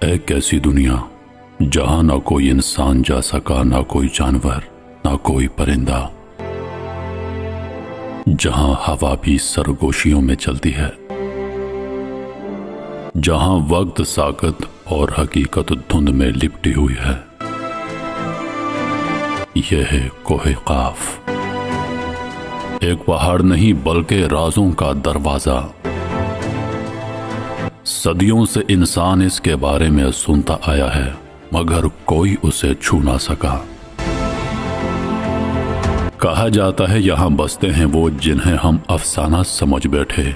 ایک ایسی دنیا جہاں نہ کوئی انسان جا سکا، نہ کوئی جانور، نہ کوئی پرندہ، جہاں ہوا بھی سرگوشیوں میں چلتی ہے، جہاں وقت ساکت اور حقیقت دھند میں لپٹی ہوئی ہے۔ یہ ہے کوہ قاف، ایک پہاڑ نہیں بلکہ رازوں کا دروازہ۔ صدیوں سے انسان اس کے بارے میں سنتا آیا ہے، مگر کوئی اسے چھو نہ سکا۔ کہا جاتا ہے یہاں بستے ہیں وہ جنہیں ہم افسانہ سمجھ بیٹھے،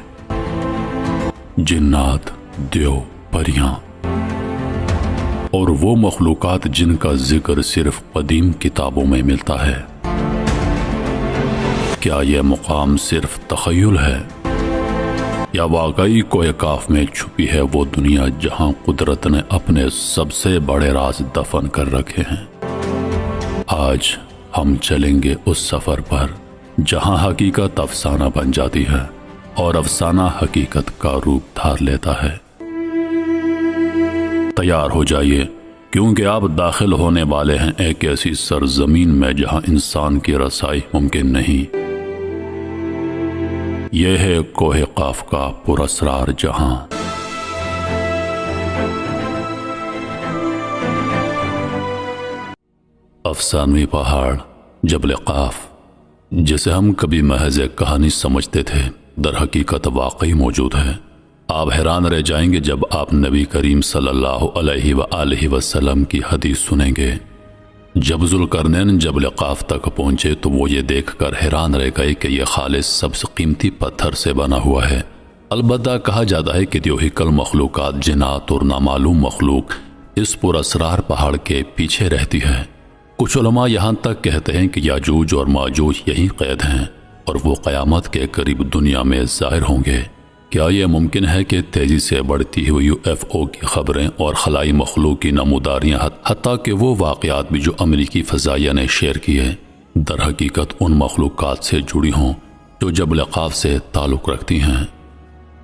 جنات، دیو، پریاں اور وہ مخلوقات جن کا ذکر صرف قدیم کتابوں میں ملتا ہے۔ کیا یہ مقام صرف تخیل ہے یا واقعی کوہ قاف میں چھپی ہے وہ دنیا جہاں قدرت نے اپنے سب سے بڑے راز دفن کر رکھے ہیں؟ آج ہم چلیں گے اس سفر پر جہاں حقیقت افسانہ بن جاتی ہے اور افسانہ حقیقت کا روپ دھار لیتا ہے۔ تیار ہو جائیے، کیونکہ آپ داخل ہونے والے ہیں ایک ایسی سرزمین میں جہاں انسان کی رسائی ممکن نہیں۔ یہ ہے کوہ قاف کا پراسرار جہاں۔ افسانوی پہاڑ جبل قاف، جسے ہم کبھی محض ایک کہانی سمجھتے تھے، در حقیقت واقعی موجود ہے۔ آپ حیران رہ جائیں گے جب آپ نبی کریم صلی اللہ علیہ وآلہ وسلم کی حدیث سنیں گے۔ جب ذوالقرنین جبل قاف تک پہنچے تو وہ یہ دیکھ کر حیران رہ گئے کہ یہ خالص سب سے قیمتی پتھر سے بنا ہوا ہے۔ البتہ کہا جاتا ہے کہ دیوہیکل مخلوقات، جنات اور نامعلوم مخلوق اس پراسرار پہاڑ کے پیچھے رہتی ہے۔ کچھ علماء یہاں تک کہتے ہیں کہ یاجوج اور ماجوج یہیں قید ہیں اور وہ قیامت کے قریب دنیا میں ظاہر ہوں گے۔ کیا یہ ممکن ہے کہ تیزی سے بڑھتی ہوئی UFO کی خبریں اور خلائی مخلوق کی نموداریاں، حتیٰ کہ وہ واقعات بھی جو امریکی فضائیہ نے شیئر کیے، در حقیقت ان مخلوقات سے جڑی ہوں جو جبل قاف سے تعلق رکھتی ہیں؟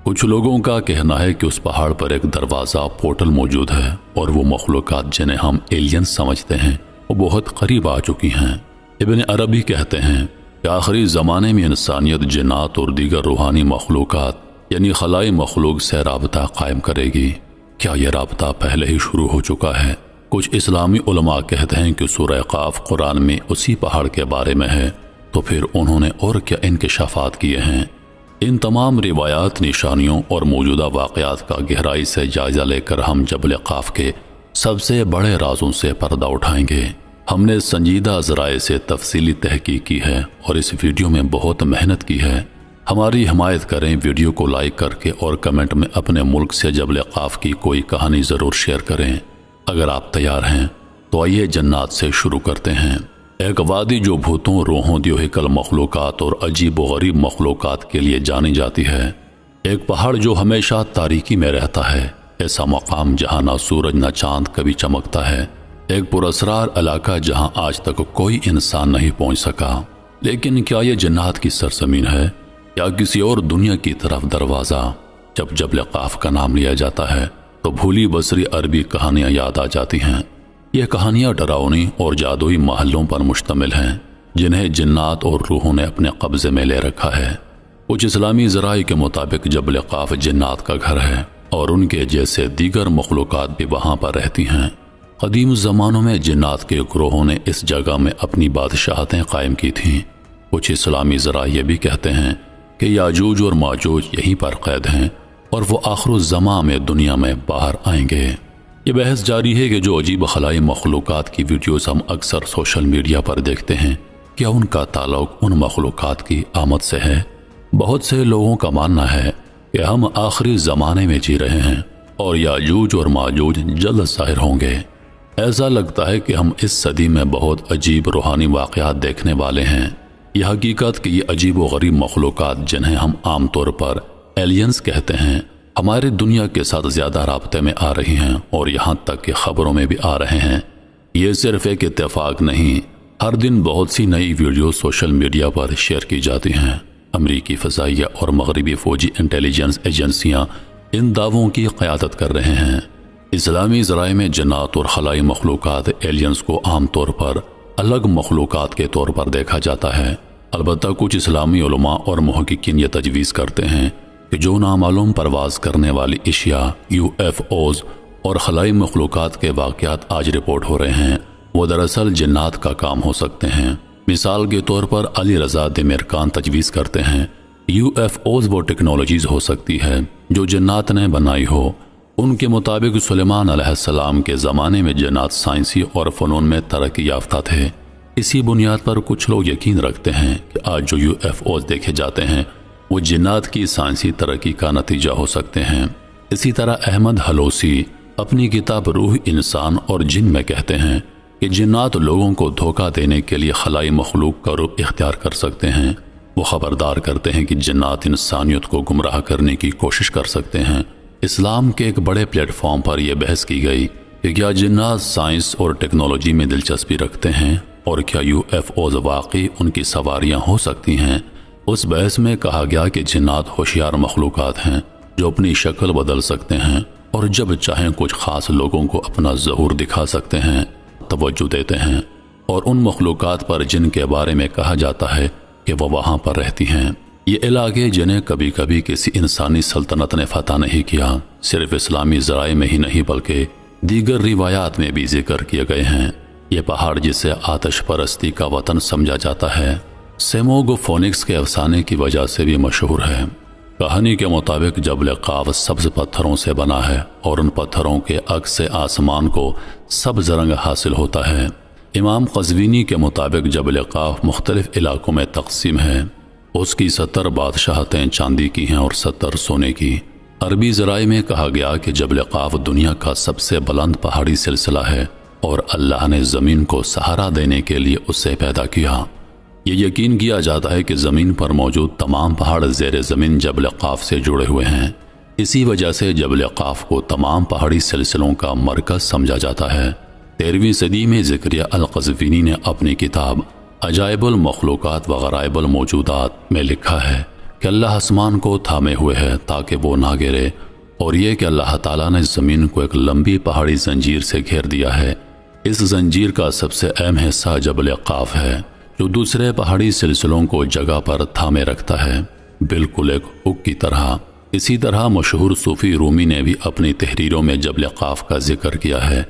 کچھ لوگوں کا کہنا ہے کہ اس پہاڑ پر ایک دروازہ، پورٹل موجود ہے اور وہ مخلوقات جنہیں ہم ایلین سمجھتے ہیں وہ بہت قریب آ چکی ہیں۔ ابن عربی کہتے ہیں کہ آخری زمانے میں انسانیت جنات اور دیگر روحانی مخلوقات یعنی خلائی مخلوق سے رابطہ قائم کرے گی۔ کیا یہ رابطہ پہلے ہی شروع ہو چکا ہے؟ کچھ اسلامی علماء کہتے ہیں کہ سورہ قاف قرآن میں اسی پہاڑ کے بارے میں ہے، تو پھر انہوں نے اور کیا انکشافات کیے ہیں؟ ان تمام روایات، نشانیوں اور موجودہ واقعات کا گہرائی سے جائزہ لے کر ہم جبل قاف کے سب سے بڑے رازوں سے پردہ اٹھائیں گے۔ ہم نے سنجیدہ ذرائع سے تفصیلی تحقیق کی ہے اور اس ویڈیو میں بہت محنت کی ہے۔ ہماری حمایت کریں، ویڈیو کو لائک کر کے اور کمنٹ میں اپنے ملک سے جبل قاف کی کوئی کہانی ضرور شیئر کریں۔ اگر آپ تیار ہیں تو آئیے جنات سے شروع کرتے ہیں۔ ایک وادی جو بھوتوں، روحوں، دیوہیکل مخلوقات اور عجیب و غریب مخلوقات کے لیے جانی جاتی ہے۔ ایک پہاڑ جو ہمیشہ تاریکی میں رہتا ہے، ایسا مقام جہاں نہ سورج نہ چاند کبھی چمکتا ہے، ایک پراسرار علاقہ جہاں آج تک کوئی انسان نہیں پہنچ سکا۔ لیکن کیا یہ جنات کی سرزمین ہے یا کسی اور دنیا کی طرف دروازہ؟ جب جبل قاف کا نام لیا جاتا ہے تو بھولی بصری عربی کہانیاں یاد آ جاتی ہیں۔ یہ کہانیاں ڈراؤنی اور جادوئی محلوں پر مشتمل ہیں جنہیں جنات اور روحوں نے اپنے قبضے میں لے رکھا ہے۔ کچھ اسلامی ذرائع کے مطابق جبل قاف جنات کا گھر ہے اور ان کے جیسے دیگر مخلوقات بھی وہاں پر رہتی ہیں۔ قدیم زمانوں میں جنات کے گروہوں نے اس جگہ میں اپنی بادشاہتیں قائم کی تھیں۔ کچھ اسلامی ذرائع یہ بھی کہتے ہیں کہ یاجوج اور ماجوج یہیں پر قید ہیں اور وہ آخر الزمان میں دنیا میں باہر آئیں گے۔ یہ بحث جاری ہے کہ جو عجیب خلائی مخلوقات کی ویڈیوز ہم اکثر سوشل میڈیا پر دیکھتے ہیں، کیا ان کا تعلق ان مخلوقات کی آمد سے ہے؟ بہت سے لوگوں کا ماننا ہے کہ ہم آخری زمانے میں جی رہے ہیں اور یاجوج اور ماجوج جلد ظاہر ہوں گے۔ ایسا لگتا ہے کہ ہم اس صدی میں بہت عجیب روحانی واقعات دیکھنے والے ہیں۔ یہ حقیقت کہ یہ عجیب و غریب مخلوقات جنہیں ہم عام طور پر ایلینز کہتے ہیں، ہماری دنیا کے ساتھ زیادہ رابطے میں آ رہی ہیں اور یہاں تک کہ خبروں میں بھی آ رہے ہیں۔ یہ صرف ایک اتفاق نہیں، ہر دن بہت سی نئی ویڈیو سوشل میڈیا پر شیئر کی جاتی ہیں۔ امریکی فضائیہ اور مغربی فوجی انٹیلیجنس ایجنسیاں ان دعووں کی قیادت کر رہے ہیں۔ اسلامی ذرائع میں جنات اور خلائی مخلوقات ایلینز کو عام طور پر الگ مخلوقات کے طور پر دیکھا جاتا ہے۔ البتہ کچھ اسلامی علماء اور محققین یہ تجویز کرتے ہیں کہ جو نامعلوم پرواز کرنے والی اشیاء UFOs اور خلائی مخلوقات کے واقعات آج رپورٹ ہو رہے ہیں وہ دراصل جنات کا کام ہو سکتے ہیں۔ مثال کے طور پر علی رضا دمرکان تجویز کرتے ہیں UFOs وہ ٹیکنالوجیز ہو سکتی ہے جو جنات نے بنائی ہو۔ ان کے مطابق سلیمان علیہ السلام کے زمانے میں جنات سائنسی اور فنون میں ترقی یافتہ تھے۔ اسی بنیاد پر کچھ لوگ یقین رکھتے ہیں کہ آج جو UFOs دیکھے جاتے ہیں وہ جنات کی سائنسی ترقی کا نتیجہ ہو سکتے ہیں۔ اسی طرح احمد حلوسی اپنی کتاب روح انسان اور جن میں کہتے ہیں کہ جنات لوگوں کو دھوکہ دینے کے لیے خلائی مخلوق کا روپ اختیار کر سکتے ہیں۔ وہ خبردار کرتے ہیں کہ جنات انسانیت کو گمراہ کرنے کی کوشش کر سکتے ہیں۔ اسلام کے ایک بڑے پلیٹ فارم پر یہ بحث کی گئی کہ کیا جنات سائنس اور ٹیکنالوجی میں دلچسپی رکھتے ہیں اور کیا UFOs واقعی ان کی سواریاں ہو سکتی ہیں۔ اس بحث میں کہا گیا کہ جنات ہوشیار مخلوقات ہیں جو اپنی شکل بدل سکتے ہیں اور جب چاہیں کچھ خاص لوگوں کو اپنا ظہور دکھا سکتے ہیں، توجہ دیتے ہیں، اور ان مخلوقات پر جن کے بارے میں کہا جاتا ہے کہ وہ وہاں پر رہتی ہیں۔ یہ علاقے جنہیں کبھی کبھی کسی انسانی سلطنت نے فتح نہیں کیا، صرف اسلامی ذرائع میں ہی نہیں بلکہ دیگر روایات میں بھی ذکر کیے گئے ہیں۔ یہ پہاڑ جسے آتش پرستی کا وطن سمجھا جاتا ہے سیموگ فونکس کے افسانے کی وجہ سے بھی مشہور ہے۔ کہانی کے مطابق جبل قاف سبز پتھروں سے بنا ہے اور ان پتھروں کے عکس سے آسمان کو سبز رنگ حاصل ہوتا ہے۔ امام قزوینی کے مطابق جبل قاف مختلف علاقوں میں تقسیم ہے۔ اس کی 70 بادشاہتیں چاندی کی ہیں اور 70 سونے کی۔ عربی ذرائع میں کہا گیا کہ جبل قاف دنیا کا سب سے بلند پہاڑی سلسلہ ہے اور اللہ نے زمین کو سہارا دینے کے لیے اسے پیدا کیا۔ یہ یقین کیا جاتا ہے کہ زمین پر موجود تمام پہاڑ زیر زمین جبل قاف سے جڑے ہوئے ہیں۔ اسی وجہ سے جبل قاف کو تمام پہاڑی سلسلوں کا مرکز سمجھا جاتا ہے۔ 13ویں صدی میں زکریا القزوینی نے اپنی کتاب عجائب المخلوقات و غرائب الموجودات میں لکھا ہے کہ اللہ آسمان کو تھامے ہوئے ہے تاکہ وہ نہ گرے، اور یہ کہ اللہ تعالیٰ نے زمین کو ایک لمبی پہاڑی زنجیر سے گھیر دیا ہے۔ اس زنجیر کا سب سے اہم حصہ جبل قاف ہے جو دوسرے پہاڑی سلسلوں کو جگہ پر تھامے رکھتا ہے، بالکل ایک ہک کی طرح۔ اسی طرح مشہور صوفی رومی نے بھی اپنی تحریروں میں جبل قاف کا ذکر کیا ہے۔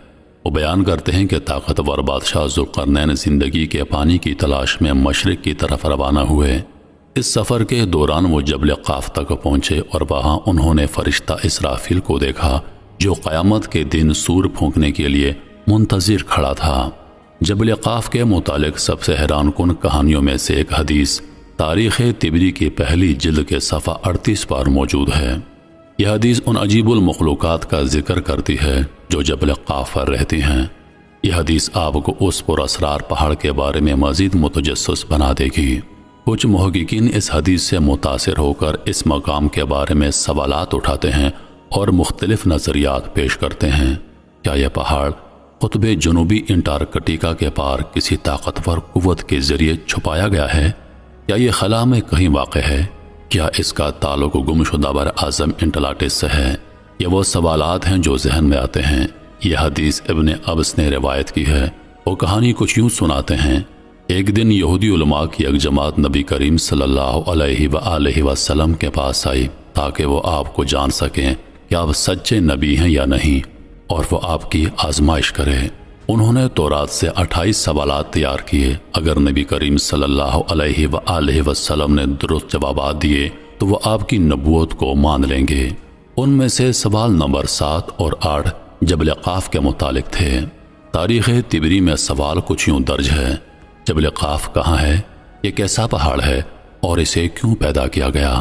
وہ بیان کرتے ہیں کہ طاقتور بادشاہ ذوالقرنین زندگی کے پانی کی تلاش میں مشرق کی طرف روانہ ہوئے۔ اس سفر کے دوران وہ جبل قاف تک پہنچے اور وہاں انہوں نے فرشتہ اسرافیل کو دیکھا جو قیامت کے دن سور پھونکنے کے لیے منتظر کھڑا تھا۔ جبل قاف کے متعلق سب سے حیران کن کہانیوں میں سے ایک حدیث تاریخ طبری کی پہلی جلد کے صفحہ 38 پر موجود ہے۔ یہ حدیث ان عجیب المخلوقات کا ذکر کرتی ہے جو جبل قاف پر رہتی ہیں۔ یہ حدیث آپ کو اس پر اسرار پہاڑ کے بارے میں مزید متجسس بنا دے گی۔ کچھ محققین اس حدیث سے متاثر ہو کر اس مقام کے بارے میں سوالات اٹھاتے ہیں اور مختلف نظریات پیش کرتے ہیں۔ کیا یہ پہاڑ قطب جنوبی انٹارکٹیکا کے پار کسی طاقتور قوت کے ذریعے چھپایا گیا ہے؟ کیا یہ خلا میں کہیں واقع ہے؟ کیا اس کا تعلق گمشدہ بر اعظم انٹلانٹس سے ہے؟ یہ وہ سوالات ہیں جو ذہن میں آتے ہیں۔ یہ حدیث ابن ابس نے روایت کی ہے۔ وہ کہانی کچھ یوں سناتے ہیں۔ ایک دن یہودی علماء کی ایک جماعت نبی کریم صلی اللہ علیہ وآلہ وسلم کے پاس آئی تاکہ وہ آپ کو جان سکیں کہ آپ سچے نبی ہیں یا نہیں، اور وہ آپ کی آزمائش کرے۔ انہوں نے تورات سے 28 سوالات تیار کیے۔ اگر نبی کریم صلی اللہ علیہ وآلہ وسلم نے درست جوابات دیے تو وہ آپ کی نبوت کو مان لیں گے۔ ان میں سے سوال نمبر 7 اور 8 جبل قاف کے متعلق تھے۔ تاریخ طبری میں سوال کچھ یوں درج ہے: جبل قاف کہاں ہے؟ یہ کیسا پہاڑ ہے اور اسے کیوں پیدا کیا گیا؟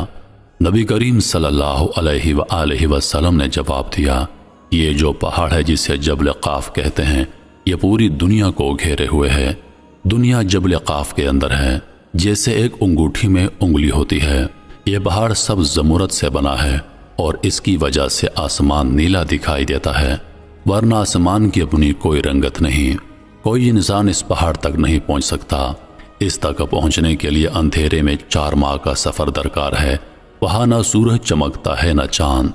نبی کریم صلی اللہ علیہ وآلہ وسلم نے جواب دیا: یہ جو پہاڑ ہے جسے جبل قاف کہتے ہیں یہ پوری دنیا کو گھیرے ہوئے ہے۔ دنیا جبل قاف کے اندر ہے، جیسے ایک انگوٹھی میں انگلی ہوتی ہے۔ یہ پہاڑ سبز زمرد سے بنا ہے اور اس کی وجہ سے آسمان نیلا دکھائی دیتا ہے، ورنہ آسمان کی اپنی کوئی رنگت نہیں۔ کوئی انسان اس پہاڑ تک نہیں پہنچ سکتا۔ اس تک پہنچنے کے لیے اندھیرے میں 4 ماہ کا سفر درکار ہے۔ وہاں نہ سورج چمکتا ہے نہ چاند۔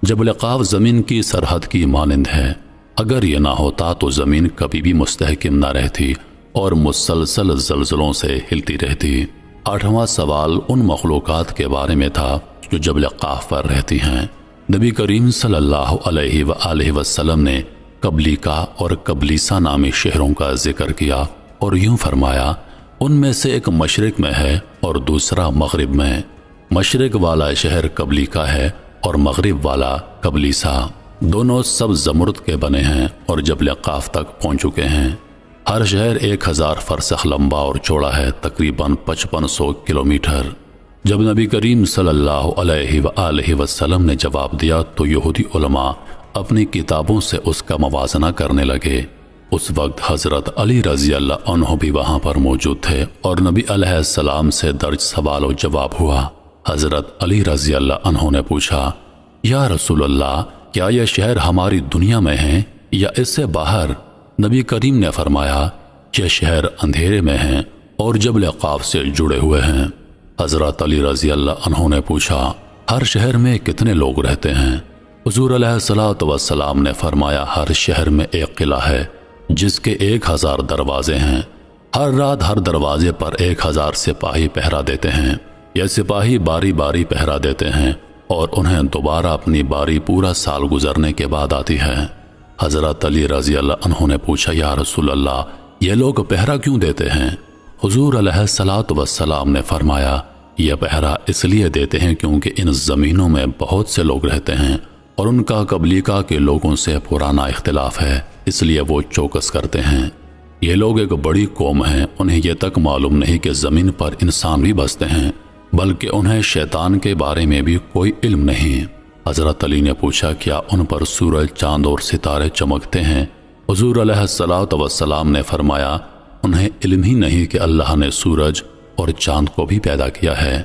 جبل قاف زمین کی سرحد کی مانند ہے، اگر یہ نہ ہوتا تو زمین کبھی بھی مستحکم نہ رہتی اور مسلسل زلزلوں سے ہلتی رہتی۔ 8واں سوال ان مخلوقات کے بارے میں تھا جو جبل قاف پر رہتی ہیں۔ نبی کریم صلی اللہ علیہ وآلہ وسلم نے قبلیقہ اور قبلیسہ نامی شہروں کا ذکر کیا اور یوں فرمایا، ان میں سے ایک مشرق میں ہے اور دوسرا مغرب میں۔ مشرق والا شہر قبلیقہ ہے اور مغرب والا قبلیسہ، دونوں سب زمرد کے بنے ہیں اور جبل قاف تک پہنچ چکے ہیں۔ ہر شہر 1000 فرسخ لمبا اور چوڑا ہے، تقریباً 5500 کلومیٹر۔ جب نبی کریم صلی اللہ علیہ وآلہ وسلم نے جواب دیا تو یہودی علماء اپنی کتابوں سے اس کا موازنہ کرنے لگے۔ اس وقت حضرت علی رضی اللہ عنہ بھی وہاں پر موجود تھے اور نبی علیہ السلام سے درج سوال و جواب ہوا۔ حضرت علی رضی اللہ عنہ نے پوچھا، یا رسول اللہ، کیا یہ شہر ہماری دنیا میں ہیں یا اس سے باہر؟ نبی کریم نے فرمایا، یہ شہر اندھیرے میں ہیں اور جبل قاف سے جڑے ہوئے ہیں۔ حضرت علی رضی اللہ عنہ نے پوچھا، ہر شہر میں کتنے لوگ رہتے ہیں؟ حضور علیہ السلام نے فرمایا، ہر شہر میں ایک قلعہ ہے جس کے 1000 دروازے ہیں۔ ہر رات ہر دروازے پر 1000 سپاہی پہرا دیتے ہیں۔ یہ سپاہی باری باری پہرا دیتے ہیں اور انہیں دوبارہ اپنی باری پورا سال گزرنے کے بعد آتی ہے۔ حضرت علی رضی اللہ عنہ نے پوچھا، یا رسول اللہ، یہ لوگ پہرا کیوں دیتے ہیں؟ حضور علیہ السلام نے فرمایا، یہ پہرا اس لیے دیتے ہیں کیونکہ ان زمینوں میں بہت سے لوگ رہتے ہیں اور ان کا قبلیقہ کے لوگوں سے پرانا اختلاف ہے، اس لیے وہ چوکس کرتے ہیں۔ یہ لوگ ایک بڑی قوم ہیں، انہیں یہ تک معلوم نہیں کہ زمین پر انسان بھی بستے ہیں، بلکہ انہیں شیطان کے بارے میں بھی کوئی علم نہیں۔ حضرت علی نے پوچھا، کیا ان پر سورج، چاند اور ستارے چمکتے ہیں؟ حضور علیہ السلام نے فرمایا، انہیں علم ہی نہیں کہ اللہ نے سورج اور چاند کو بھی پیدا کیا ہے۔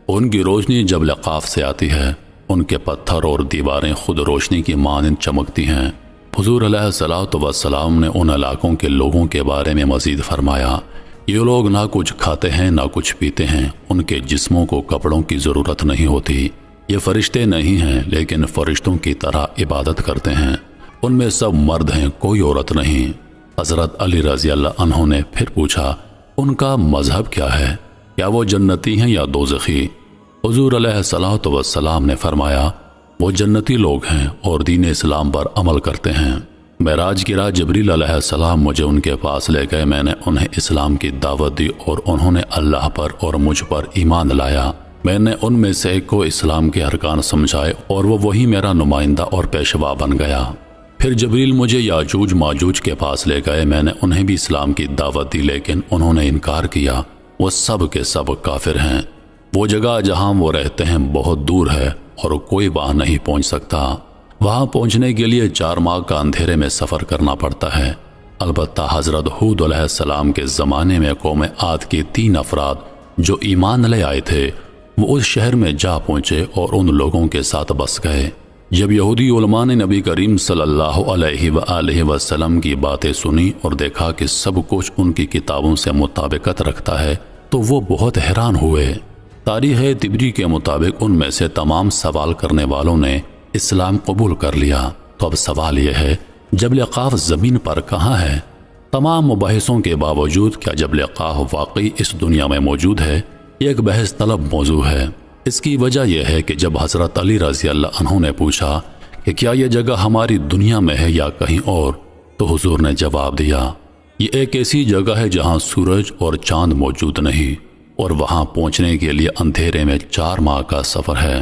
ان کی روشنی جبل قاف سے آتی ہے، ان کے پتھر اور دیواریں خود روشنی کی مانند چمکتی ہیں۔ حضور علیہ السلام نے ان علاقوں کے لوگوں کے بارے میں مزید فرمایا، یہ لوگ نہ کچھ کھاتے ہیں نہ کچھ پیتے ہیں، ان کے جسموں کو کپڑوں کی ضرورت نہیں ہوتی۔ یہ فرشتے نہیں ہیں لیکن فرشتوں کی طرح عبادت کرتے ہیں، ان میں سب مرد ہیں، کوئی عورت نہیں۔ حضرت علی رضی اللہ عنہ نے پھر پوچھا، ان کا مذہب کیا ہے؟ کیا وہ جنتی ہیں یا دوزخی؟ حضور علیہ السلام نے فرمایا، وہ جنتی لوگ ہیں اور دین اسلام پر عمل کرتے ہیں۔ معراج کی رات جبریل علیہ السلام مجھے ان کے پاس لے گئے، میں نے انہیں اسلام کی دعوت دی اور انہوں نے اللہ پر اور مجھ پر ایمان لایا۔ میں نے ان میں سے ایک کو اسلام کے ارکان سمجھائے اور وہ وہی میرا نمائندہ اور پیشوا بن گیا۔ پھر جبریل مجھے یاجوج ماجوج کے پاس لے گئے، میں نے انہیں بھی اسلام کی دعوت دی لیکن انہوں نے انکار کیا۔ وہ سب کے سب کافر ہیں۔ وہ جگہ جہاں وہ رہتے ہیں بہت دور ہے اور کوئی وہاں نہیں پہنچ سکتا۔ وہاں پہنچنے کے لیے 4 ماہ کا اندھیرے میں سفر کرنا پڑتا ہے۔ البتہ حضرت ہود علیہ السلام کے زمانے میں قوم عاد کے 3 افراد جو ایمان لے آئے تھے وہ اس شہر میں جا پہنچے اور ان لوگوں کے ساتھ بس گئے۔ جب یہودی علماء نے نبی کریم صلی اللہ علیہ وآلہ وسلم کی باتیں سنی اور دیکھا کہ سب کچھ ان کی کتابوں سے مطابقت رکھتا ہے تو وہ بہت حیران ہوئے۔ تاریخ طبری کے مطابق ان میں سے تمام سوال کرنے والوں نے اسلام قبول کر لیا۔ تو اب سوال یہ ہے، جبل قاف زمین پر کہاں ہے؟ تمام مباحثوں کے باوجود کیا جبل قاف واقعی اس دنیا میں موجود ہے؟ یہ ایک بحث طلب موضوع ہے۔ اس کی وجہ یہ ہے کہ جب حضرت علی رضی اللہ عنہ نے پوچھا کہ کیا یہ جگہ ہماری دنیا میں ہے یا کہیں اور، تو حضور نے جواب دیا، یہ ایک ایسی جگہ ہے جہاں سورج اور چاند موجود نہیں اور وہاں پہنچنے کے لیے اندھیرے میں 4 ماہ کا سفر ہے۔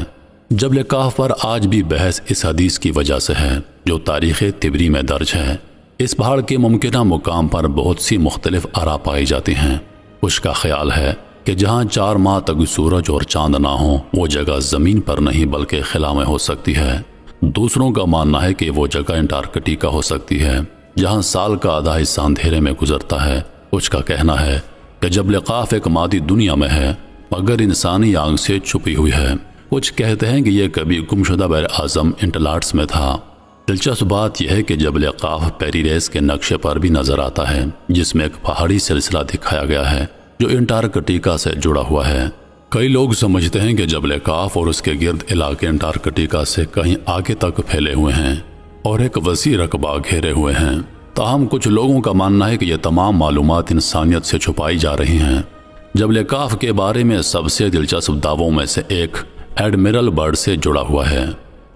جبل قاف پر آج بھی بحث اس حدیث کی وجہ سے ہے جو تاریخ طبری میں درج ہے۔ اس پہاڑ کے ممکنہ مقام پر بہت سی مختلف آراء پائی جاتی ہیں۔ کچھ کا خیال ہے کہ جہاں 4 ماہ تک سورج اور چاند نہ ہوں وہ جگہ زمین پر نہیں بلکہ خلا میں ہو سکتی ہے۔ دوسروں کا ماننا ہے کہ وہ جگہ انٹارکٹیکا ہو سکتی ہے جہاں سال کا آدھا حصہ اندھیرے میں گزرتا ہے۔ کچھ کا کہنا ہے کہ جبل قاف ایک مادی دنیا میں ہے مگر انسانی آنکھ سے چھپی ہوئی ہے۔ کچھ کہتے ہیں کہ یہ کبھی گمشدہ بحر اعظم انٹلارٹس میں تھا۔ دلچسپ بات یہ ہے کہ جبل قاف پیریریس کے نقشے پر بھی نظر آتا ہے جس میں ایک پہاڑی سلسلہ دکھایا گیا ہے جو انٹارکٹیکا سے جڑا ہوا ہے۔ کئی لوگ سمجھتے ہیں کہ جبل کاف اور اس کے گرد علاقے انٹارکٹیکا سے کہیں آگے تک پھیلے ہوئے ہیں اور ایک وسیع رقبہ گھیرے ہوئے ہیں، تاہم کچھ لوگوں کا ماننا ہے کہ یہ تمام معلومات انسانیت سے چھپائی جا رہی ہیں۔ جبل کاف کے بارے میں سب سے دلچسپ دعووں میں سے ایک ایڈمرل برڈ سے جڑا ہوا ہے،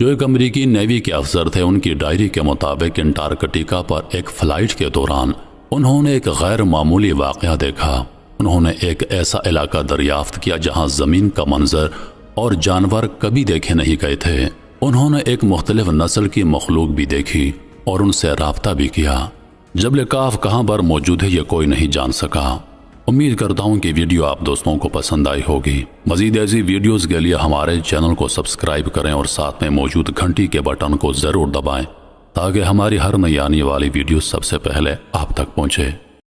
جو ایک امریکی نیوی کے افسر تھے۔ ان کی ڈائری کے مطابق انٹارکٹیکا پر ایک فلائٹ کے دوران انہوں نے ایک غیر معمولی واقعہ دیکھا۔ انہوں نے ایک ایسا علاقہ دریافت کیا جہاں زمین کا منظر اور جانور کبھی دیکھے نہیں گئے تھے۔ انہوں نے ایک مختلف نسل کی مخلوق بھی دیکھی اور ان سے رابطہ بھی کیا۔ جبل کاف کہاں پر موجود ہے یہ کوئی نہیں جان سکا۔ امید کرتا ہوں کہ ویڈیو آپ دوستوں کو پسند آئی ہوگی۔ مزید ایسی ویڈیوز کے لیے ہمارے چینل کو سبسکرائب کریں اور ساتھ میں موجود گھنٹی کے بٹن کو ضرور دبائیں تاکہ ہماری ہر نئی آنے والی ویڈیو سب سے پہلے آپ تک پہنچے۔